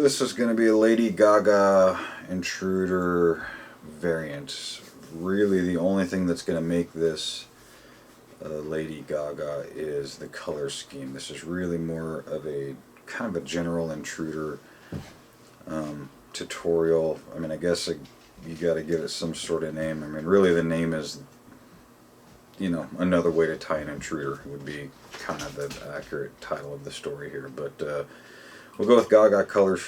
So this is going to be a Lady Gaga intruder variant. Really the only thing that's going to make this Lady Gaga is the color scheme. This is really more of a kind of a general intruder tutorial. I mean, I guess you got to give it some sort of name. I mean, really the name is, you know, another way to tie an intruder would be kind of the accurate title of the story here. But we'll go with Gaga colors.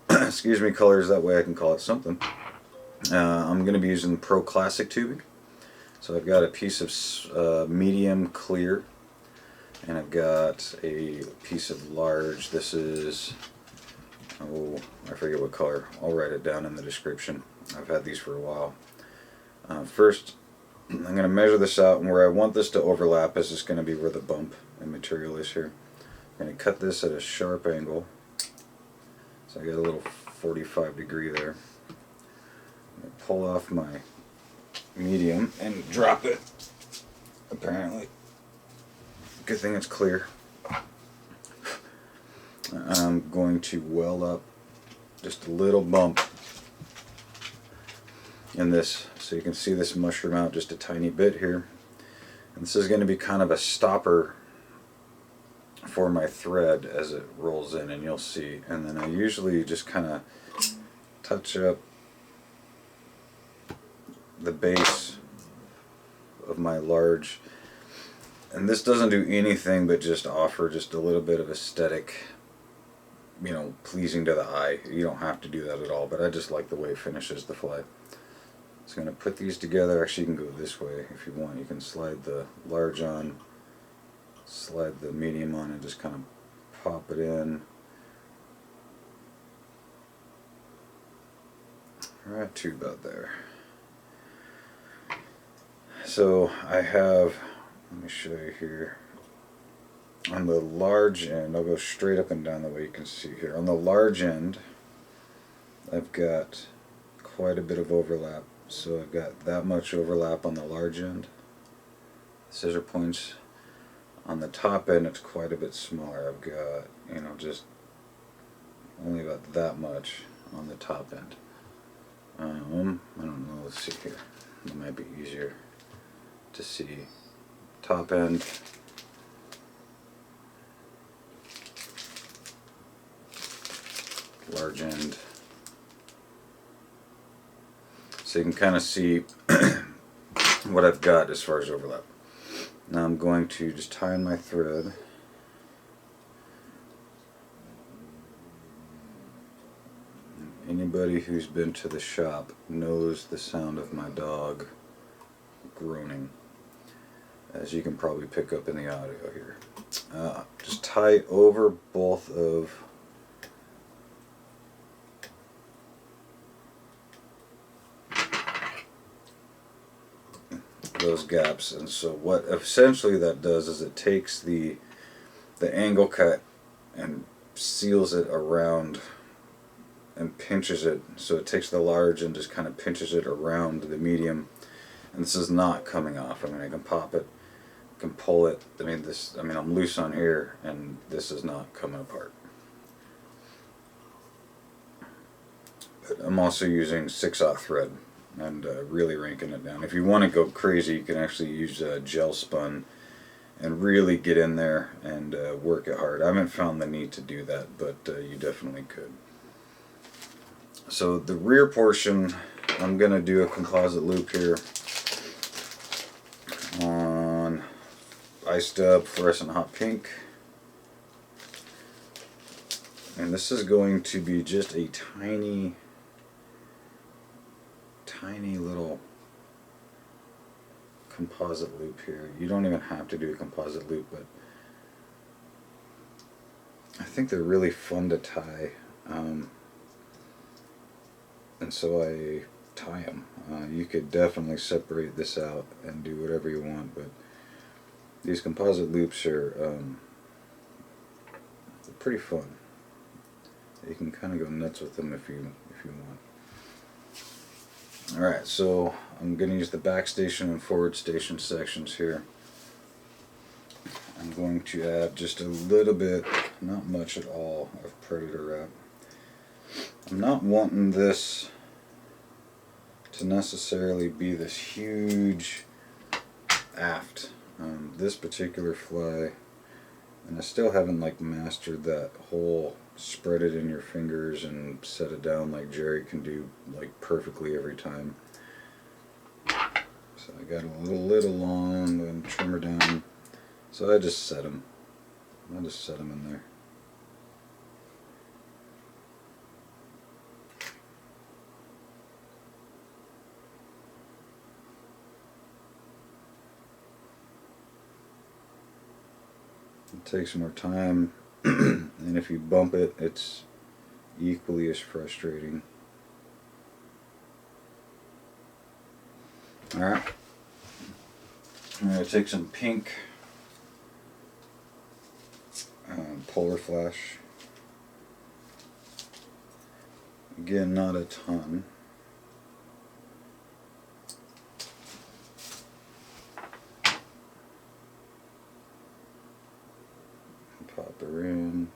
Excuse me, colors. That way I can call it something. I'm going to be using Pro Classic tubing. So I've got a piece of medium clear, and I've got a piece of large. This is, oh, I forget what color. I'll write it down in the description. I've had these for a while. First, I'm going to measure this out, and where I want this to overlap is just going to be where the bump in material is here. I'm going to cut this at a sharp angle. So I got a little 45-degree there. I'm going to pull off my medium and drop it. Apparently. Good thing it's clear. I'm going to weld up just a little bump in this, so you can see this mushroom out just a tiny bit here. And this is going to be kind of a stopper for my thread as it rolls in, and you'll see. And then I usually just kind of touch up the base of my large, and this doesn't do anything but just offer just a little bit of aesthetic, you know, pleasing to the eye. You don't have to do that at all, but I just like the way it finishes the fly. So I'm going to put these together. Actually, you can go this way if you want. You can slide the large on, slide the medium on, and just kind of pop it in. Right to about there. So I have, let me show you here, on the large end, I'll go straight up and down the way you can see here. On the large end, I've got quite a bit of overlap. So I've got that much overlap on the large end. Scissor points. On the top end, it's quite a bit smaller. I've got, you know, just only about that much on the top end. I don't know, let's see here. It might be easier to see. Top end. Large end. So you can kind of see what I've got as far as overlap. Now I'm going to just tie in my thread. Anybody who's been to the shop knows the sound of my dog groaning, as you can probably pick up in the audio here. Just tie over both of those gaps, and so what essentially that does is it takes the angle cut and seals it around and pinches it, so it takes the large and just kind of pinches it around the medium, and this is not coming off. I mean, I can pop it, I can pull it. I mean, I'm loose on here, and this is not coming apart. But I'm also using 6/0 thread and really ranking it down. If you want to go crazy, you can actually use gel spun and really get in there and work it hard. I haven't found the need to do that, but you definitely could. So the rear portion, I'm going to do a composite loop here on Ice Dub Fluorescent Hot Pink. And this is going to be just a tiny little composite loop here. You don't even have to do a composite loop, but I think they're really fun to tie. And so I tie them. You could definitely separate this out and do whatever you want, but these composite loops are pretty fun. You can kind of go nuts with them if you want. Alright, so I'm going to use the back station and forward station sections here. I'm going to add just a little bit, not much at all, of Predator wrap. I'm not wanting this to necessarily be this huge aft. This particular fly, and I still haven't like mastered that whole spread it in your fingers and set it down like Jerry can do like perfectly every time. So I got a little long and trim her down. So I just set them. I just set them in there. It takes more time, and if you bump it, it's equally as frustrating. Alright, I'm going to take some pink polar flash. Again, not a ton. Pop her in.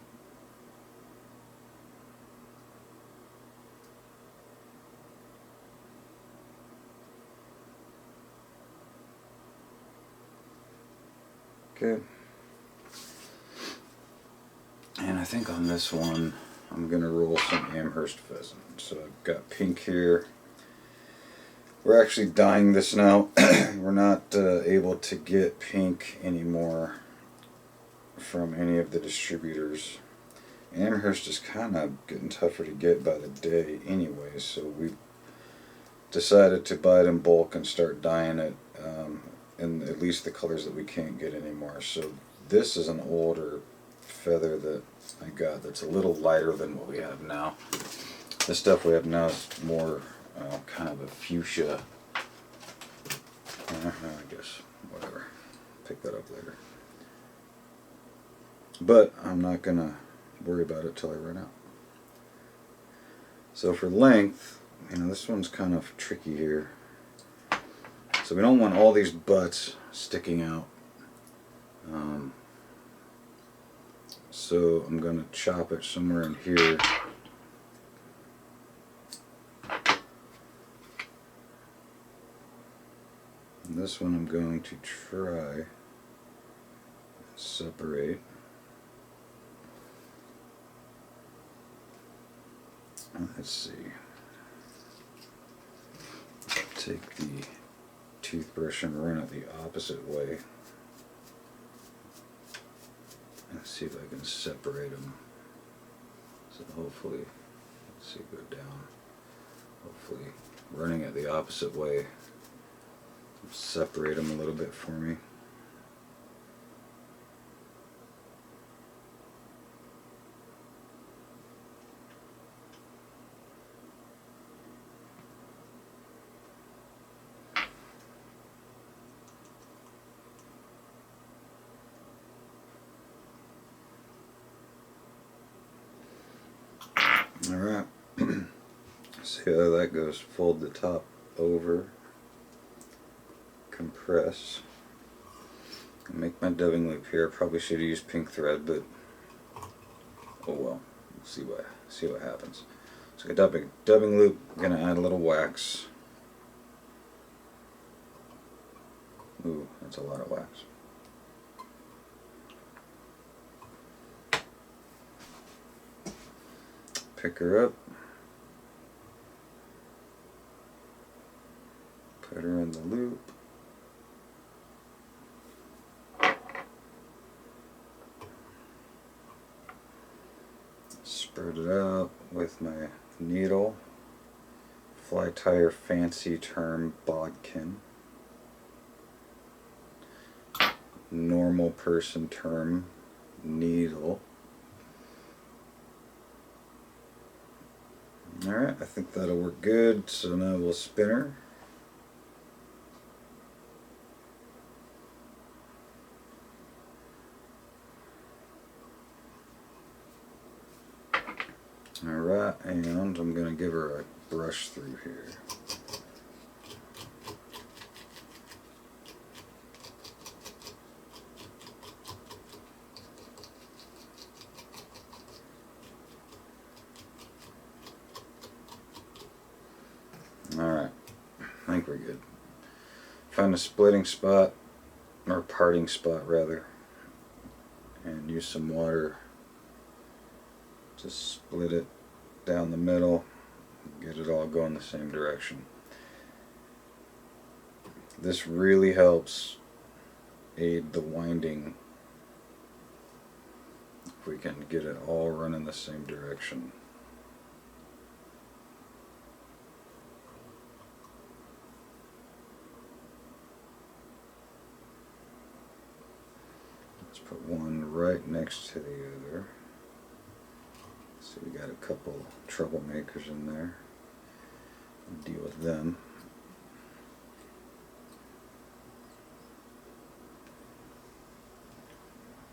Okay. And I think on this one, I'm going to roll some Amherst pheasant. So I've got pink here. We're actually dyeing this now. We're not able to get pink anymore from any of the distributors. Amherst is kind of getting tougher to get by the day anyway, so we decided to buy it in bulk and start dyeing it in at least the colors that we can't get anymore. So this is an older feather that I got that's a little lighter than what we have now. The stuff we have now is more kind of a fuchsia. I guess, whatever. Pick that up later. But I'm not going to worry about it till I run out. So for length, this one's kind of tricky here. So we don't want all these butts sticking out. So I'm going to chop it somewhere in here. And this one I'm going to try separate. Let's see. Take the toothbrush and run it the opposite way. Let's see if I can separate them. So hopefully, let's see, go down. Hopefully, running it the opposite way will separate them a little bit for me. Alright, see how that goes. Fold the top over, compress, make my dubbing loop here. Probably should have used pink thread, but oh well. We'll see what happens. So dubbing loop, I'm gonna add a little wax. Ooh, that's a lot of wax. Pick her up, put her in the loop, spread it out with my needle, fly tire fancy term bodkin, normal person term needle. Alright, I think that'll work good, so now we'll spin her. Alright, and I'm going to give her a brush through here. think we're good. Find a splitting spot, or parting spot rather, and use some water to split it down the middle, get it all going the same direction. This really helps aid the winding if we can get it all running the same direction. Let's put one right next to the other. So we got a couple troublemakers in there. We'll deal with them.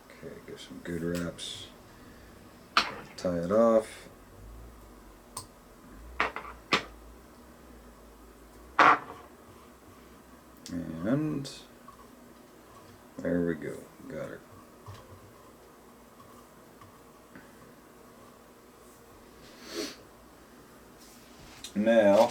Okay, give some good wraps. Tie it off. And there we go. Got her. Now,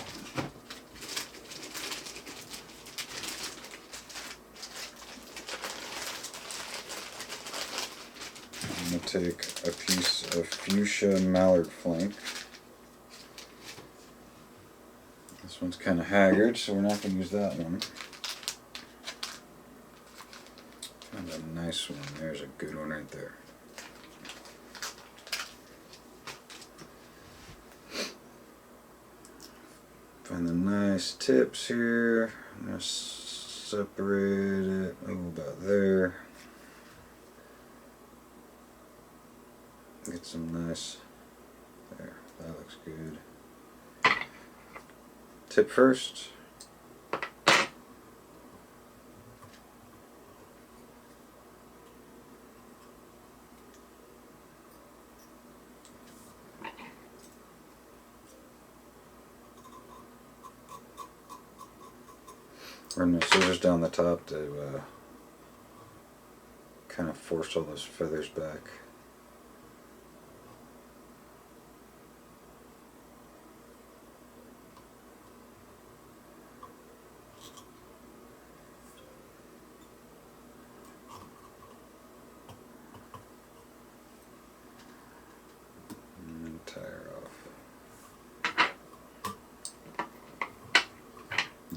I'm going to take a piece of fuchsia mallard flank. This one's kind of haggard, so we're not going to use that one. Found a nice one. There's a good one right there. Find the nice tips here. I'm going to separate it about there. Get some nice, there, that looks good. Tip first. Run my scissors down the top to kind of force all those feathers back. And tie her off.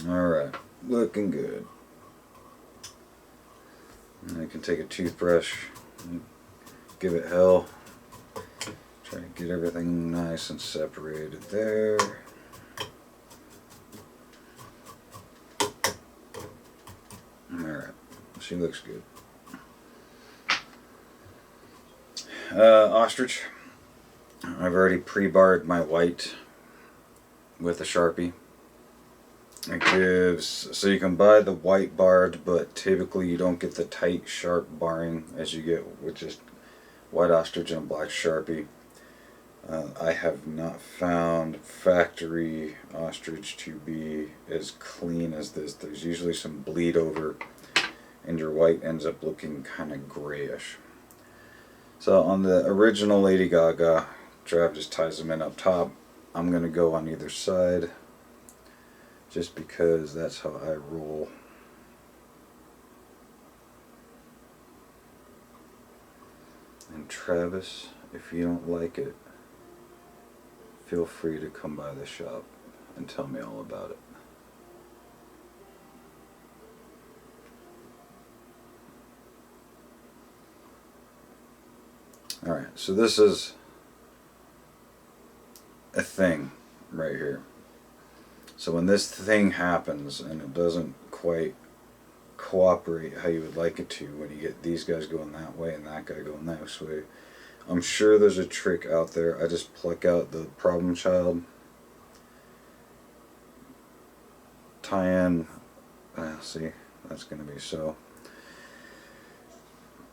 Alright. Looking good. And I can take a toothbrush and give it hell. Try to get everything nice and separated there. Alright, she looks good. Ostrich. I've already pre-barred my white with a Sharpie. It gives, so you can buy the white barred, but typically you don't get the tight, sharp barring as you get with just white ostrich and a black Sharpie. I have not found factory ostrich to be as clean as this. There's usually some bleed over, and your white ends up looking kind of grayish. So on the original Lady Gaga, Trav just ties them in up top. I'm going to go on either side, just because that's how I roll. And Travis, if you don't like it, feel free to come by the shop and tell me all about it. Alright, so this is a thing right here. So when this thing happens and it doesn't quite cooperate how you would like it to, when you get these guys going that way and that guy going this way, I'm sure there's a trick out there. I just pluck out the problem child, tie in, see, that's going to be so.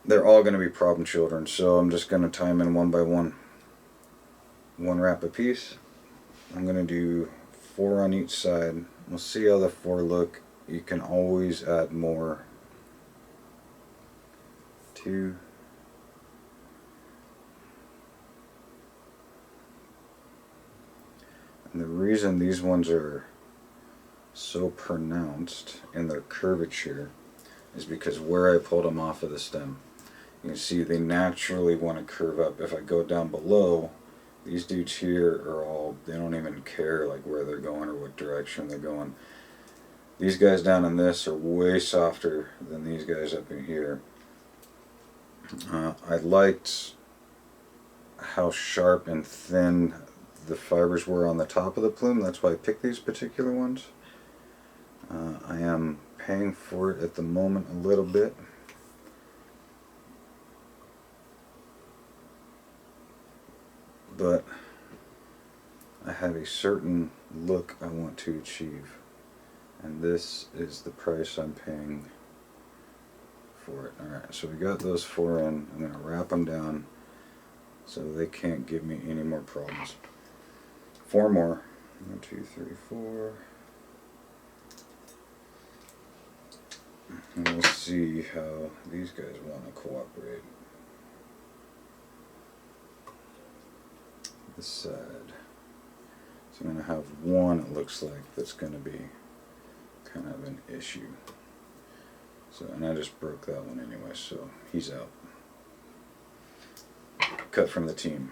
They're all going to be problem children, so I'm just going to tie them in one by one. One wrap a piece. I'm going to do 4 on each side. We'll see how the 4 look. You can always add more. 2. And the reason these ones are so pronounced in their curvature is because where I pulled them off of the stem. You can see they naturally want to curve up. If I go down below, these dudes here are all, they don't even care like where they're going or what direction they're going. These guys down in this are way softer than these guys up in here. I liked how sharp and thin the fibers were on the top of the plume. That's why I picked these particular ones. I am paying for it at the moment a little bit. But I have a certain look I want to achieve. And this is the price I'm paying for it. Alright, so we got those 4 in. I'm going to wrap them down so they can't give me any more problems. 4 more. 1, 2, 3, 4. And we'll see how these guys want to cooperate. This side. So I'm going to have one, it looks like, that's going to be kind of an issue. So, and I just broke that one anyway, so he's out. Cut from the team.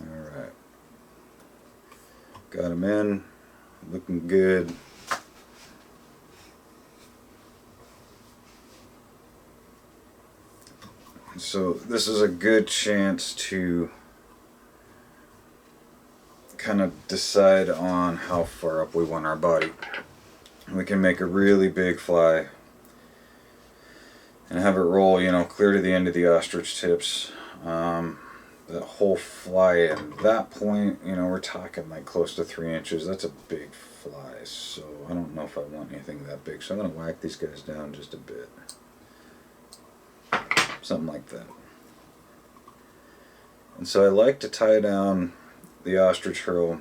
Alright. Got him in. Looking good. So this is a good chance to kind of decide on how far up we want our body. We can make a really big fly and have it roll, you know, clear to the end of the ostrich tips. The whole fly at that point, you know, we're talking like close to 3 inches. That's a big fly, so I don't know if I want anything that big. So I'm going to whack these guys down just a bit. Something like that. And so I like to tie down the ostrich hurl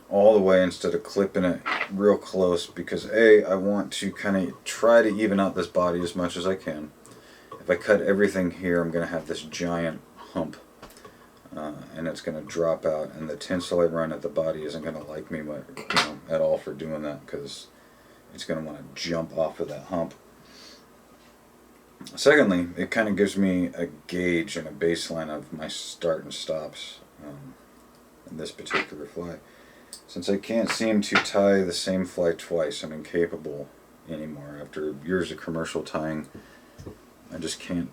all the way instead of clipping it real close, because A, I want to kind of try to even out this body as much as I can. If I cut everything here, I'm going to have this giant hump. And it's going to drop out, and the tinsel I run at the body isn't going to like me at all for doing that, because it's going to want to jump off of that hump. Secondly, it kind of gives me a gauge and a baseline of my start and stops in this particular fly. Since I can't seem to tie the same fly twice, I'm incapable anymore. After years of commercial tying, I just can't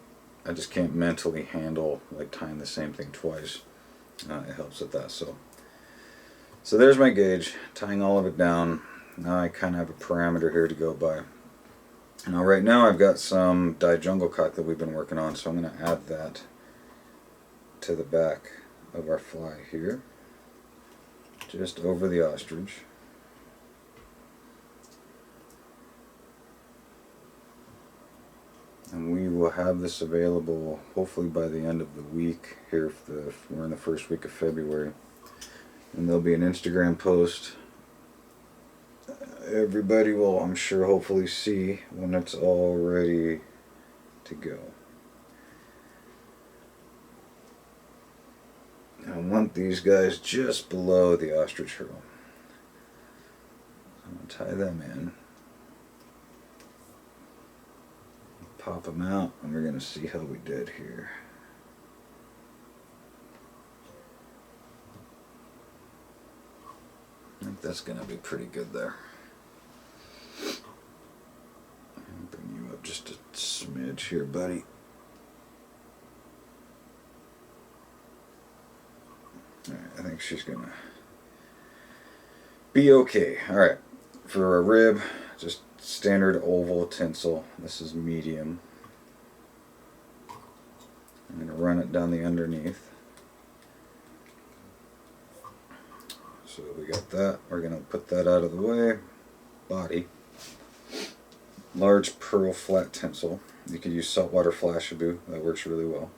mentally handle like tying the same thing twice. It helps with that. So there's my gauge, tying all of it down. Now I kind of have a parameter here to go by. Now right now I've got some dyed jungle cock that we've been working on, so I'm going to add that to the back of our fly here, just over the ostrich. And we will have this available hopefully by the end of the week here. We're in the first week of February. And there'll be an Instagram post. Everybody will, I'm sure, hopefully see when it's all ready to go. I want these guys just below the ostrich hurl. I'm going to tie them in. Pop them out, and we're going to see how we did here. I think that's going to be pretty good there. Bring you up just a smidge here, buddy. Alright, I think she's going to be okay. Alright, for a rib, just standard oval tinsel. This is medium. I'm going to run it down the underneath. So we got that. We're going to put that out of the way. Body. Large pearl flat tinsel. You could use saltwater flashabou. That works really well.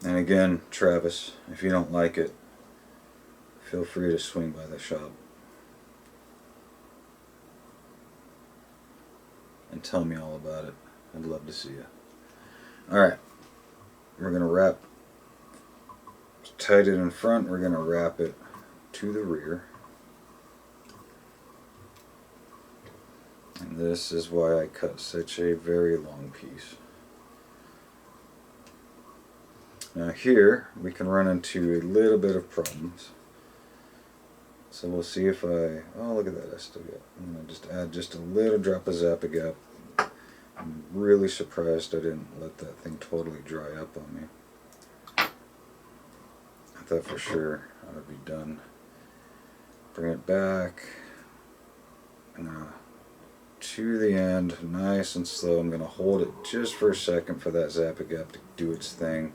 And again, Travis, if you don't like it, feel free to swing by the shop and tell me all about it. I'd love to see you. Alright, we're going to wrap, tied it in front, we're going to wrap it to the rear. And this is why I cut such a very long piece. Now here we can run into a little bit of problems. So we'll see if I, oh look at that, I still got, I'm going to just add just a little drop of Zap-A-Gap. I'm really surprised I didn't let that thing totally dry up on me. I thought for sure I would be done. Bring it back. To the end, nice and slow. I'm going to hold it just for a second for that Zap-A-Gap to do its thing.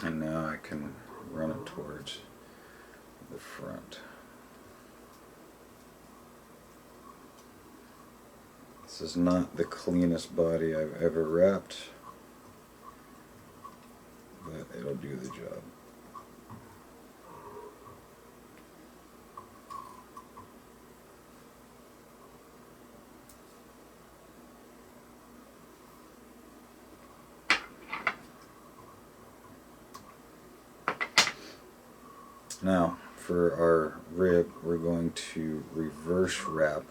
And now I can run it towards the front. This is not the cleanest body I've ever wrapped, but it'll do the job. Now, for our rib, we're going to reverse wrap.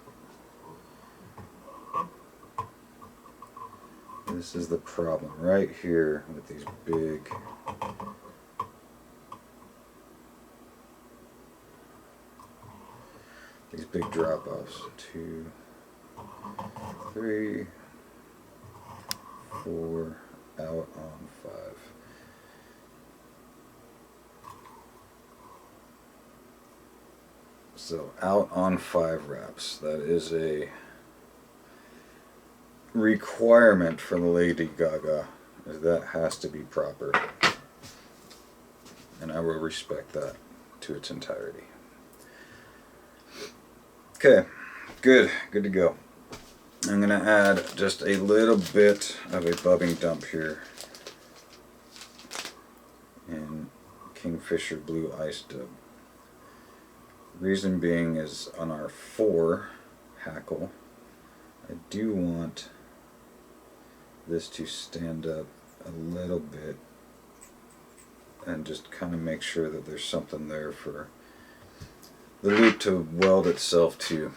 This is the problem right here with these big drop-offs. 2, 3, 4, out on 5. So out on 5 wraps. That is a requirement for the Lady Gaga. That has to be proper. And I will respect that to its entirety. Okay, good to go. I'm going to add just a little bit of a bubbing dump here in Kingfisher Blue Ice Dub. Reason being is on our 4 hackle, I do want this to stand up a little bit and just kind of make sure that there's something there for the loop to weld itself to.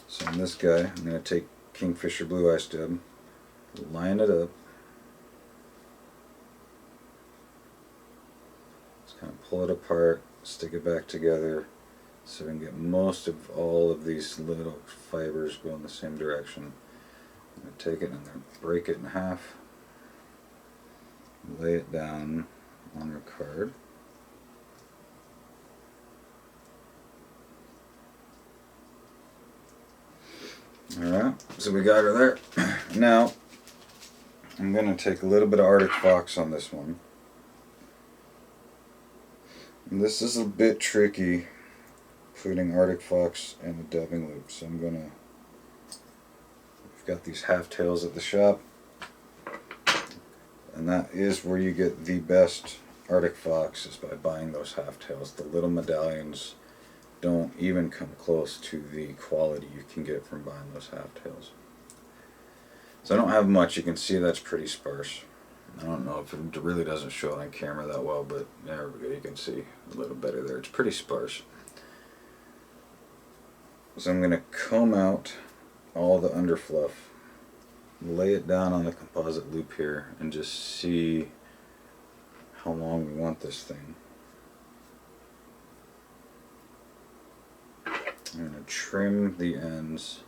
So on this guy, I'm going to take Kingfisher Blue Ice Dub, line it up, just kind of pull it apart, stick it back together so we can get most of all of these little fibers going the same direction. I'm going to take it and I'm going to break it in half, lay it down on your card. Alright, so we got her there. Now, I'm going to take a little bit of Arctic Fox on this one. And this is a bit tricky, putting Arctic Fox in the dubbing loop. So I'm going to, we've got these half tails at the shop. And that is where you get the best Arctic Fox, is by buying those half tails. The little medallions don't even come close to the quality you can get from buying those half tails. So I don't have much. You can see that's pretty sparse. I don't know if it really doesn't show it on camera that well, but there we go. You can see a little better there. It's pretty sparse. So I'm going to comb out all the underfluff, lay it down on the composite loop here, and just see how long we want this thing. I'm going to trim the ends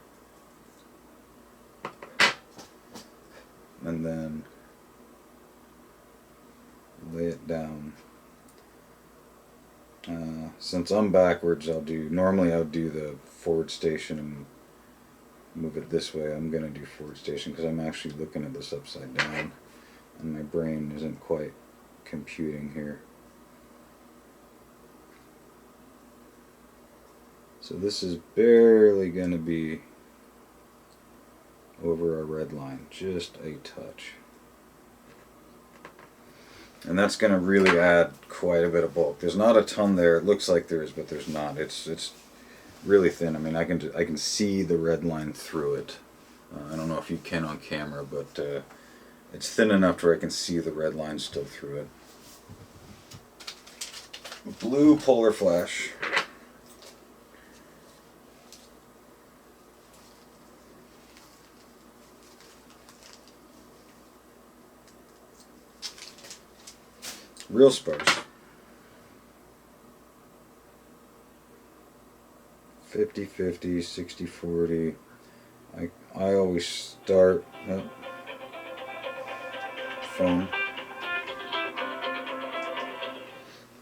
and then lay it down. Since I'm backwards, normally I would do the forward station and move it this way. I'm going to do forward station because I'm actually looking at this upside down and my brain isn't quite computing here. So this is barely going to be over our red line, just a touch. And that's going to really add quite a bit of bulk. There's not a ton there. It looks like there is, but there's not. It's really thin. I mean, I can see the red line through it. I don't know if you can on camera, but it's thin enough where I can see the red line still through it. Blue polar flash. Real sparse. 50-50, 60-40. I always start phone.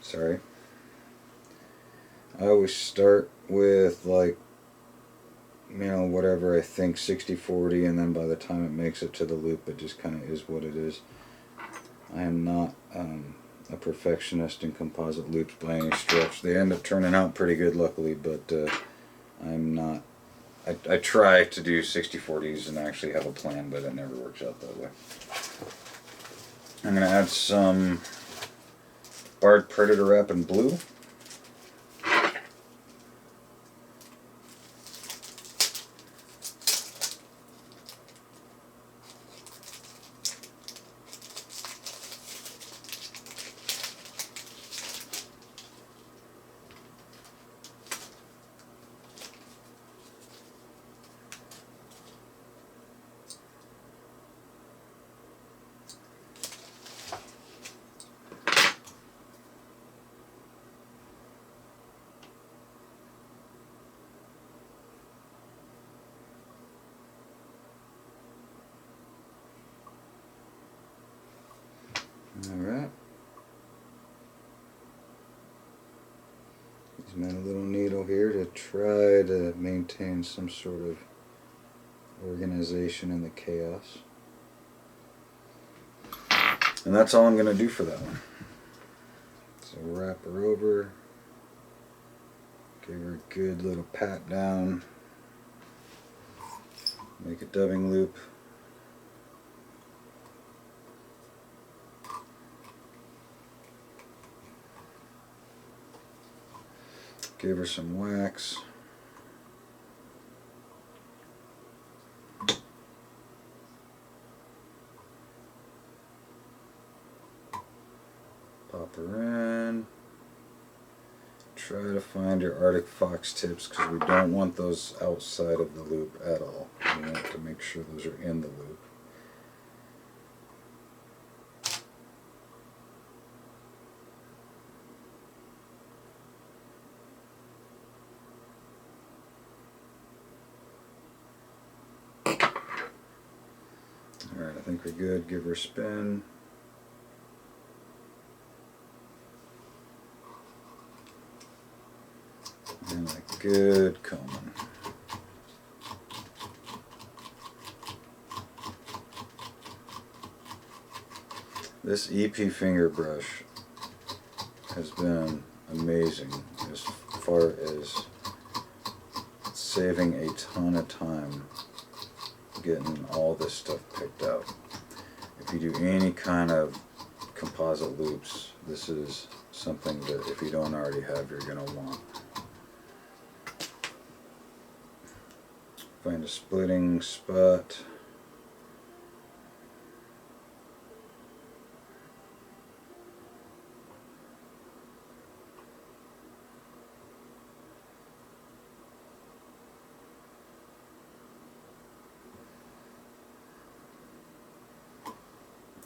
Sorry. I always start with, like, you know, whatever I think, 60-40, and then by the time it makes it to the loop, it just kind of is what it is. I am not a perfectionist in composite loops by any stretch. They end up turning out pretty good, luckily, but I'm not. I try to do 60-40s and actually have a plan, but it never works out that way. I'm going to add some barred predator wrap in blue. Alright. Use my little needle here to try to maintain some sort of organization in the chaos. And that's all I'm going to do for that one. So wrap her over, give her a good little pat down, make a dubbing loop. Give her some wax. Pop her in. Try to find your Arctic fox tips because we don't want those outside of the loop at all. We want to make sure those are in the loop. Alright, I think we're good. Give her a spin. And a good combing. This EP finger brush has been amazing as far as saving a ton of time getting all this stuff picked out. If you do any kind of composite loops, this is something that if you don't already have, you're going to want. Find a splitting spot.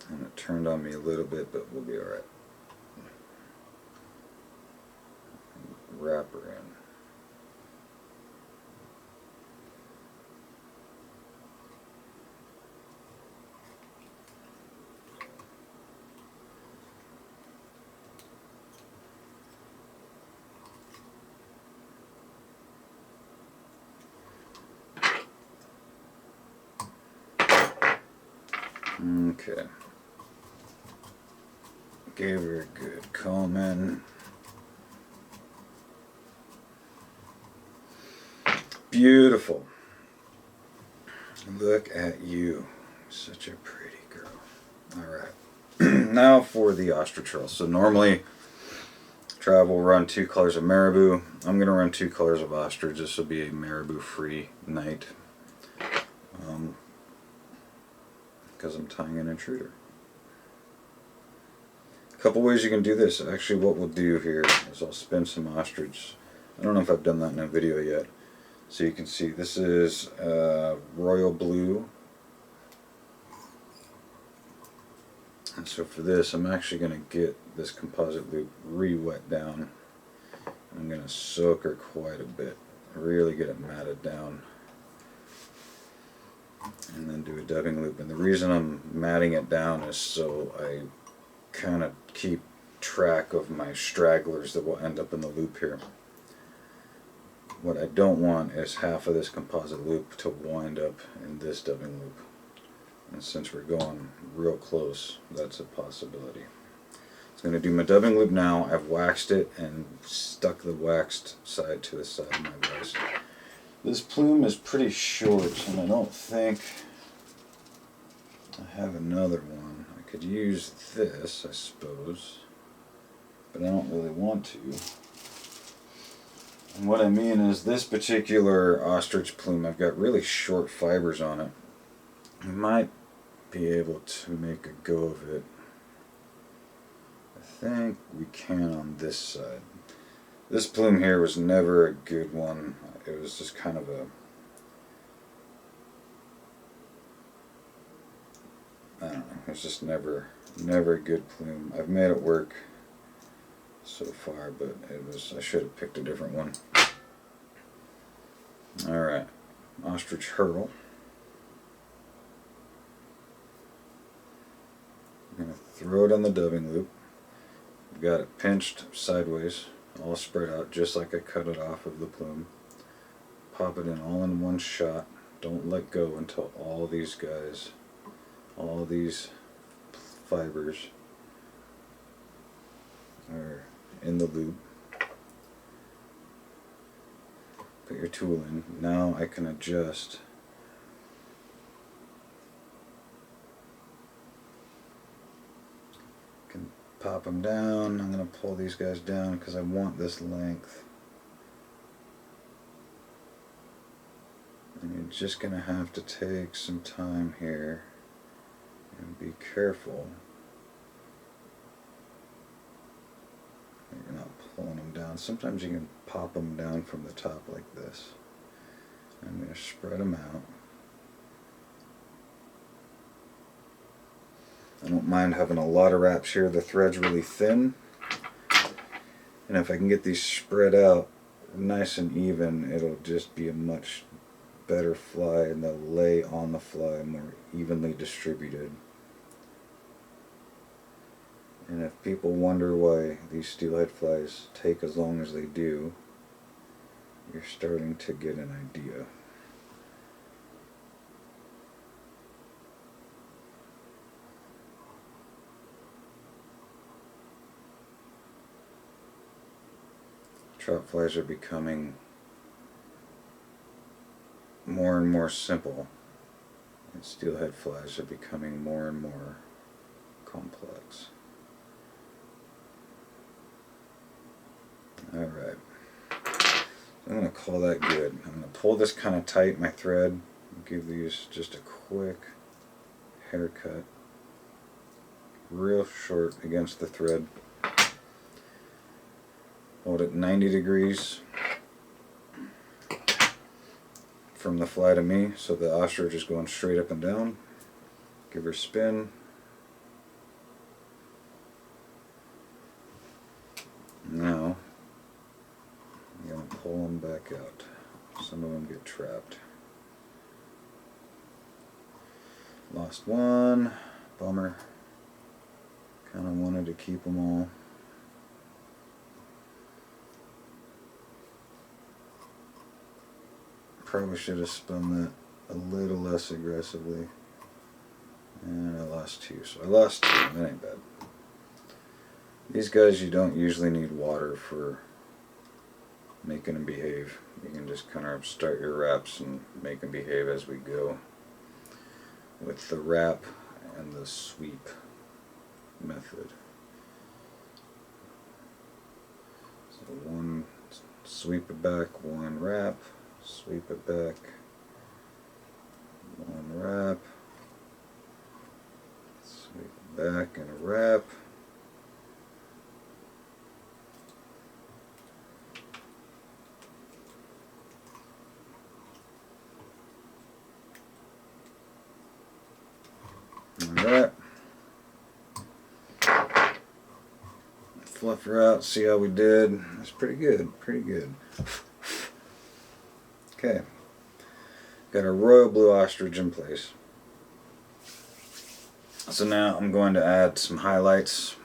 And it turned on me a little bit, but we'll be alright. Wrap her in. Okay. Gave her a good comb in. Beautiful. Look at you. Such a pretty girl. Alright. Now for the ostrich roll. So normally Trav will run 2 colors of marabou. I'm going to run 2 colors of ostrich. This will be a marabou free night. Because I'm tying an intruder. A couple ways you can do this. Actually, what we'll do here is I'll spin some ostrich. I don't know if I've done that in a video yet. So you can see this is royal blue. And so for this, I'm actually going to get this composite loop re-wet down. I'm going to soak her quite a bit. Really get it matted down. And then do a dubbing loop. And the reason I'm matting it down is so I kind of keep track of my stragglers that will end up in the loop here. What I don't want is half of this composite loop to wind up in this dubbing loop. And since we're going real close, that's a possibility. I'm going to do my dubbing loop now. I've waxed it and stuck the waxed side to the side of my vise. This plume is pretty short, and I don't think I have another one. I could use this, I suppose, but I don't really want to. And what I mean is this particular ostrich plume, I've got really short fibers on it. I might be able to make a go of it. I think we can on this side. This plume here was never a good one. It was just kind of a... I don't know, it was just never a good plume. I've made it work so far, but I should have picked a different one. Alright, ostrich hurl. I'm going to throw it on the dubbing loop. I've got it pinched sideways, all spread out, just like I cut it off of the plume. Pop it in all in one shot. Don't let go until all these guys, all these fibers are in the loop. Put your tool in. Now I can adjust. Can pop them down. I'm going to pull these guys down because I want this length. And you're just going to have to take some time here and be careful. You're not pulling them down. Sometimes you can pop them down from the top like this. I'm going to spread them out. I don't mind having a lot of wraps here. The thread's really thin. And if I can get these spread out nice and even, it'll just be a much better fly, and they'll lay on the fly more evenly distributed. And if people wonder why these steelhead flies take as long as they do, you're starting to get an idea. Trout flies are becoming more and more simple, and steelhead flies are becoming more and more complex. Alright, I'm going to call that good. I'm going to pull this kind of tight, my thread, give these just a quick haircut, real short against the thread. Hold it 90 degrees from the fly to me, so the ostrich is going straight up and down. Give her a spin. Now, I'm going to pull them back out. Some of them get trapped. Lost one. Bummer. Kind of wanted to keep them all. Probably should have spun that a little less aggressively. And I lost two. So I lost two. That ain't bad. These guys, you don't usually need water for making them behave. You can just kind of start your wraps and make them behave as we go. with the wrap and the sweep method. So one sweep it back, one wrap, sweep it back, one wrap, sweep it back and a wrap. Alright. Fluff her out, see how we did. That's pretty good, pretty good. Okay. Got our royal blue ostrich in place. So now I'm going to add some highlights.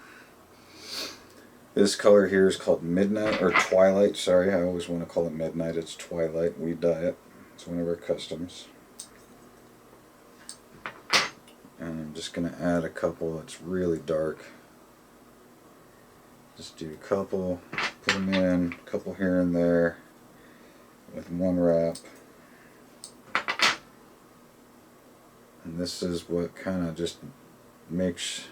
This color here is called midnight, or twilight, sorry, I always want to call it midnight, it's twilight. We dye it. It's one of our customs. And I'm just going to add a couple. It's really dark. Just do a couple, put them in, a couple here and there with one wrap. And this is what kind of just makes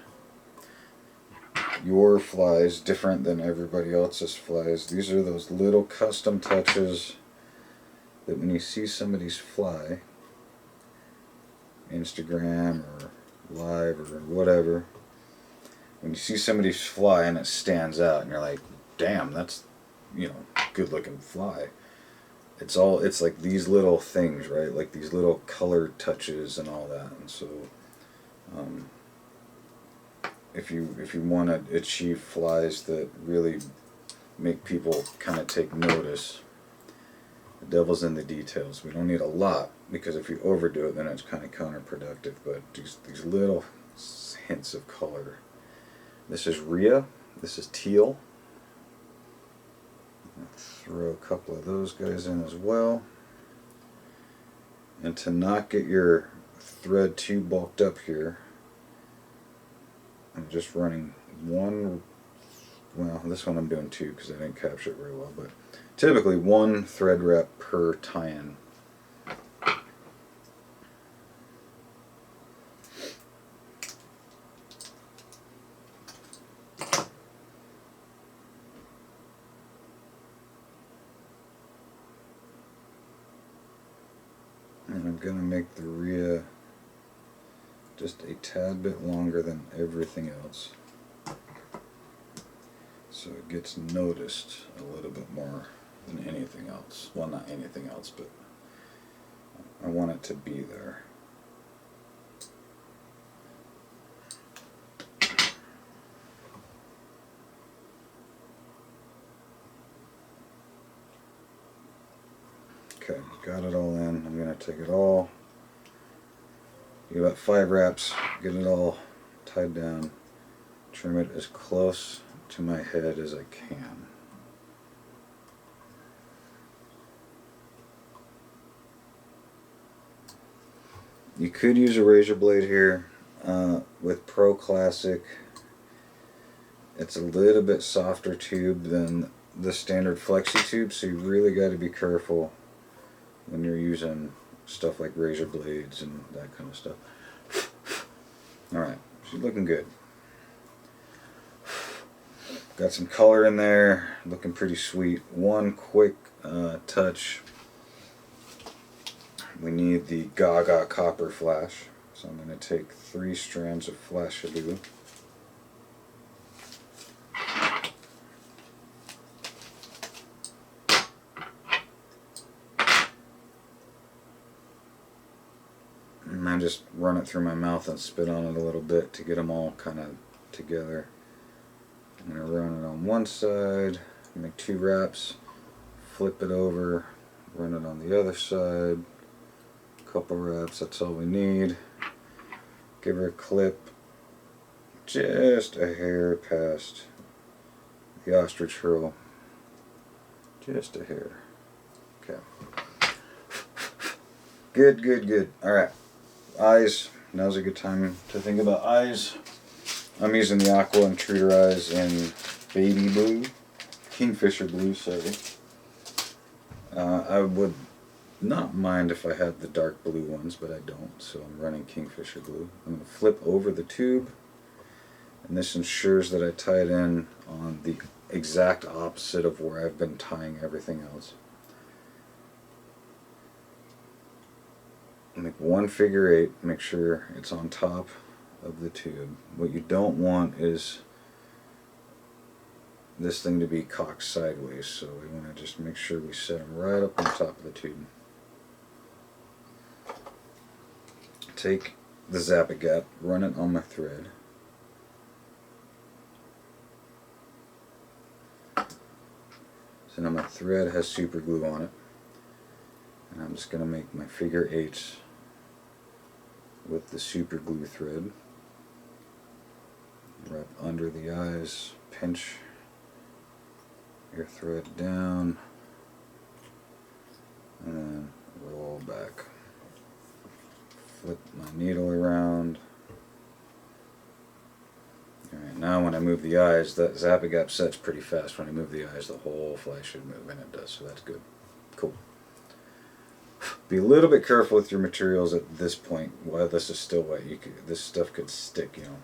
your flies different than everybody else's flies. These are those little custom touches that when you see somebody's fly, Instagram or live or whatever, when you see somebody's fly and it stands out and you're like, damn, that's, you know, good looking fly. It's like these little things, right? Like these little color touches and all that. And so if you want to achieve flies that really make people kind of take notice, the devil's in the details. We don't need a lot, because if you overdo it then it's kind of counterproductive, but these little hints of color. This is Rhea, this is teal. Throw a couple of those guys in as well. And to not get your thread too bulked up here, I'm just running one, well, this one I'm doing two because I didn't capture it very well, but typically one thread wrap per tie-in. And I'm going to make the Rhea just a tad bit longer than everything else, so it gets noticed a little bit more than anything else. Well, not anything else, but I want it to be there. Okay, got it all in. I'm going to take it all, do about 5 wraps, get it all tied down, trim it as close to my head as I can. You could use a razor blade here. With Pro Classic, it's a little bit softer tube than the standard flexi tube, so you really got to be careful when you're using stuff like razor blades and that kind of stuff. Alright, she's looking good. Got some color in there, looking pretty sweet. One quick touch. We need the Gaga copper flash. So I'm going to take 3 strands of flash glue. And I just run it through my mouth and spit on it a little bit to get them all kind of together. I'm going to run it on one side, make 2 wraps, flip it over, run it on the other side, couple wraps, that's all we need. Give her a clip just a hair past the ostrich hurl, just a hair. Okay. Good, good, good. Alright, eyes. Now's a good time to think about eyes. I'm using the Aqua Intruder eyes in baby blue, kingfisher blue, sorry. I would not mind if I had the dark blue ones, but I don't, so I'm running Kingfisher glue. I'm going to flip over the tube, and this ensures that I tie it in on the exact opposite of where I've been tying everything else. Make one figure eight, make sure it's on top of the tube. What you don't want is this thing to be cocked sideways, so we want to just make sure we set them right up on top of the tube. Take the Zap-A-Gap, run it on my thread. So now my thread has super glue on it, and I'm just going to make my figure eights with the super glue thread. Wrap under the eyes, pinch your thread down, and then roll back. Flip my needle around. Alright, now when I move the eyes, that Zap-A-Gap sets pretty fast. When I move the eyes, the whole fly should move, and it does, so that's good. Cool. Be a little bit careful with your materials at this point. While this is still wet, this stuff could stick, you know.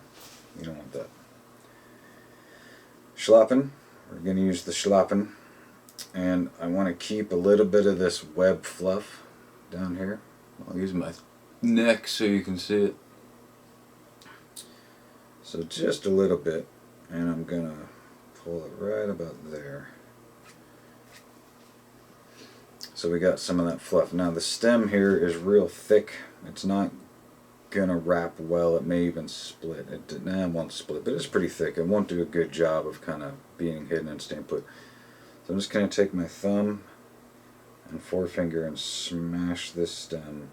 You don't want that. Schlappen. We're going to use the Schlappen. And I want to keep a little bit of this web fluff down here. I'll use my neck so you can see it. So just a little bit. And I'm going to pull it right about there. So we got some of that fluff. Now the stem here is real thick. It's not gonna wrap well. It may even split. It won't split, but it's pretty thick. It won't do a good job of kind of being hidden and staying put. So I'm just gonna take my thumb and forefinger and smash this stem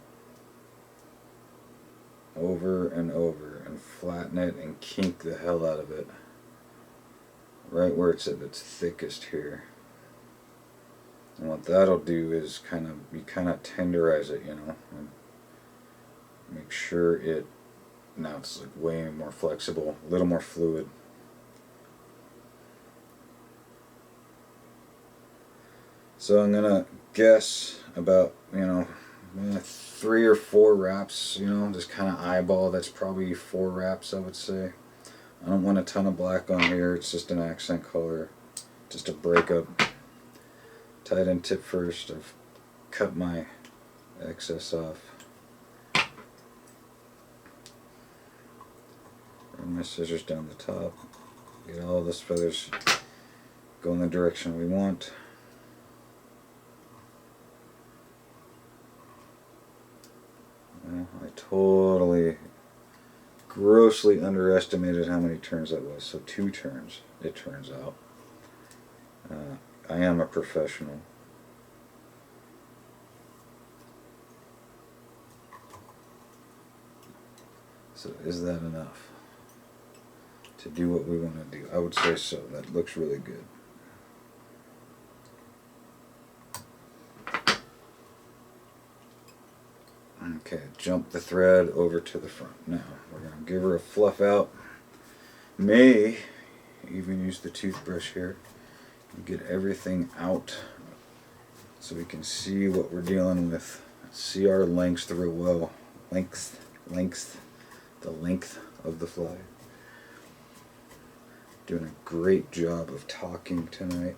over and over and flatten it and kink the hell out of it. Right where it's at its thickest here. And what that'll do is you kind of tenderize it, you know, and make sure now it's like way more flexible, a little more fluid. So I'm gonna guess about, 3 or 4 wraps, just kind of eyeball. That's probably 4 wraps, I would say. I don't want a ton of black on here. It's just an accent color, just a breakup. Tie it in tip first. I've cut my excess off. Run my scissors down the top. Get all those feathers go in the direction we want. Well, I totally, grossly underestimated how many turns that was. So 2 turns, it turns out. I am a professional. So is that enough to do what we want to do? I would say so. That looks really good. Okay, jump the thread over to the front. Now we're going to give her a fluff out. May even use the toothbrush here. Get everything out so we can see what we're dealing with. See our lengths real well. The length of the fly. Doing a great job of talking tonight.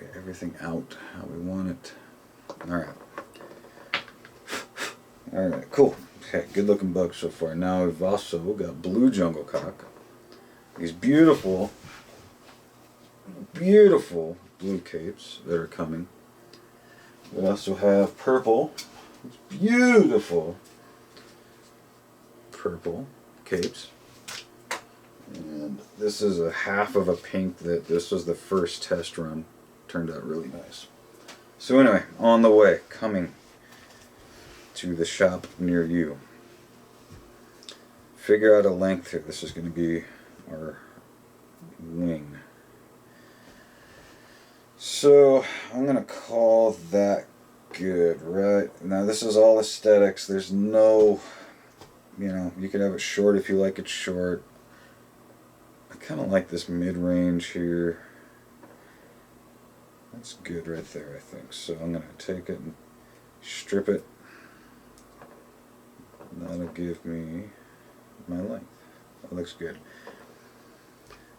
Get everything out how we want it. Alright, cool. Okay, good looking bugs so far. Now we've also got blue jungle cock. These beautiful blue capes that are coming. We also have purple, beautiful purple capes. And this is a half of a pink that this was the first test run. Turned out really nice. So anyway, on the way, coming to the shop near you. Figure out a length here. This is going to be our wing. So I'm going to call that good, right? Now this is all aesthetics. There's no, you can have it short if you like it short. I kind of like this mid-range here. That's good right there, I think. So I'm going to take it and strip it. That'll give me my length. That looks good.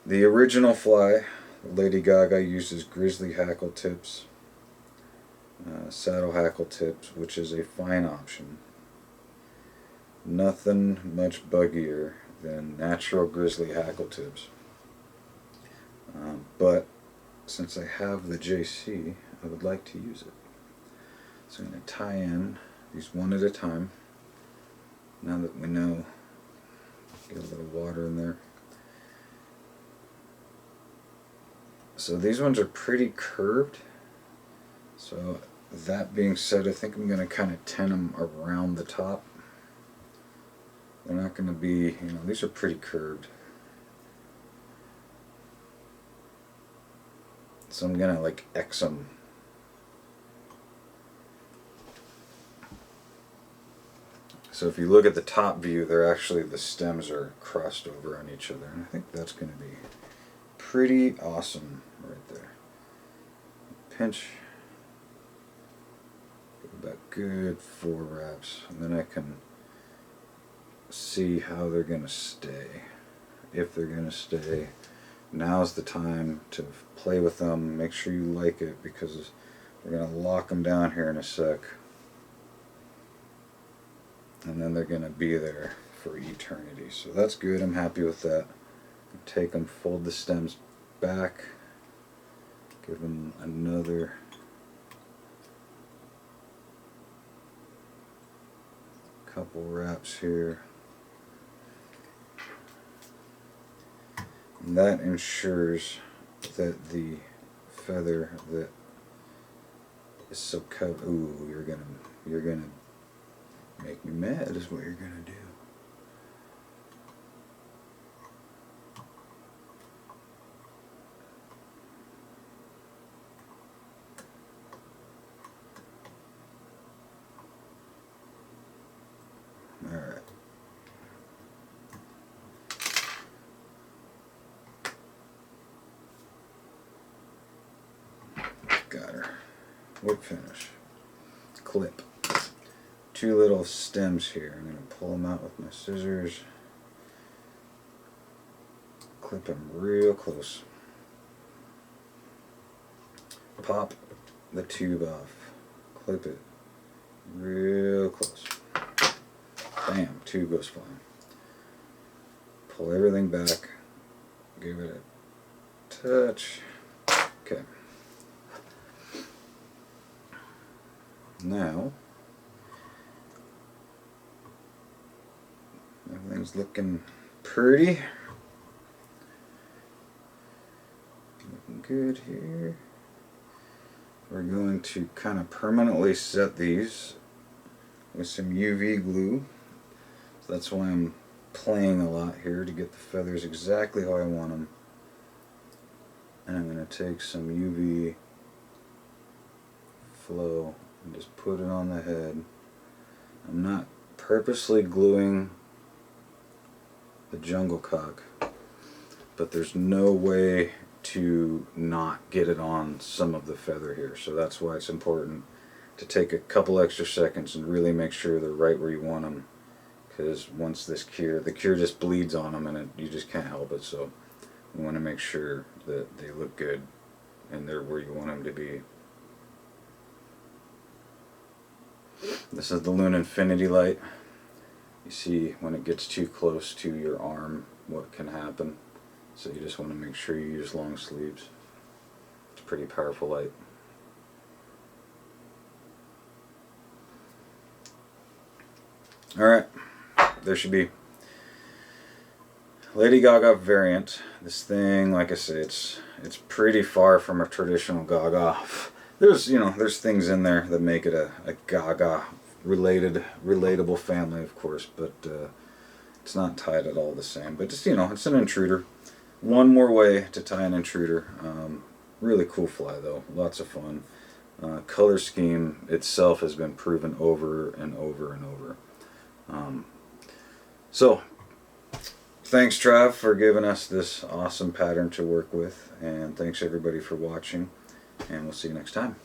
The original fly, Lady Gaga, uses grizzly hackle tips, saddle hackle tips, which is a fine option. Nothing much buggier than natural grizzly hackle tips. But since I have the JC, I would like to use it. So I'm going to tie in these one at a time. Now that we know, get a little water in there. So these ones are pretty curved. So that being said, I think I'm going to kind of tin them around the top. They're not going to be, these are pretty curved. So I'm going to like X them. So if you look at the top view, they're actually, the stems are crossed over on each other. And I think that's going to be pretty awesome right there. Pinch. Give about good 4 wraps. And then I can see how they're going to stay. If they're going to stay. Now's the time to play with them. Make sure you like it, because we're going to lock them down here in a sec. And then they're going to be there for eternity. So that's good. I'm happy with that. Take them, fold the stems back, give them another couple wraps here. And that ensures that the feather that is so covered, ooh, you're gonna make me mad is what you're gonna do. Alright. Got her. Whip finish. Clip. 2 little stems here. I'm going to pull them out with my scissors. Clip them real close. Pop the tube off. Clip it real close. Bam, tube goes flying. Pull everything back. Give it a touch. Okay. Now, everything's looking pretty. Looking good here. We're going to kind of permanently set these with some UV glue. So that's why I'm playing a lot here, to get the feathers exactly how I want them. And I'm going to take some UV flow and just put it on the head. I'm not purposely gluing the jungle cock, but there's no way to not get it on some of the feather here. So that's why it's important to take a couple extra seconds and really make sure they're right where you want them, because once this cure, the cure just bleeds on them, and you just can't help it. So you want to make sure that they look good and they're where you want them to be. This is the Loon Infinity light. You see when it gets too close to your arm what can happen. So you just want to make sure you use long sleeves. It's a pretty powerful light. Alright, there should be Lady Gaga variant. This thing, like I say, it's pretty far from a traditional Gaga. There's things in there that make it a Gaga relatable family, of course, but it's not tied at all the same. But just, it's an intruder. One more way to tie an intruder. Really cool fly though, lots of fun. Color scheme itself has been proven over and over and over. So thanks Trav for giving us this awesome pattern to work with, and thanks everybody for watching. and we'll see you next time.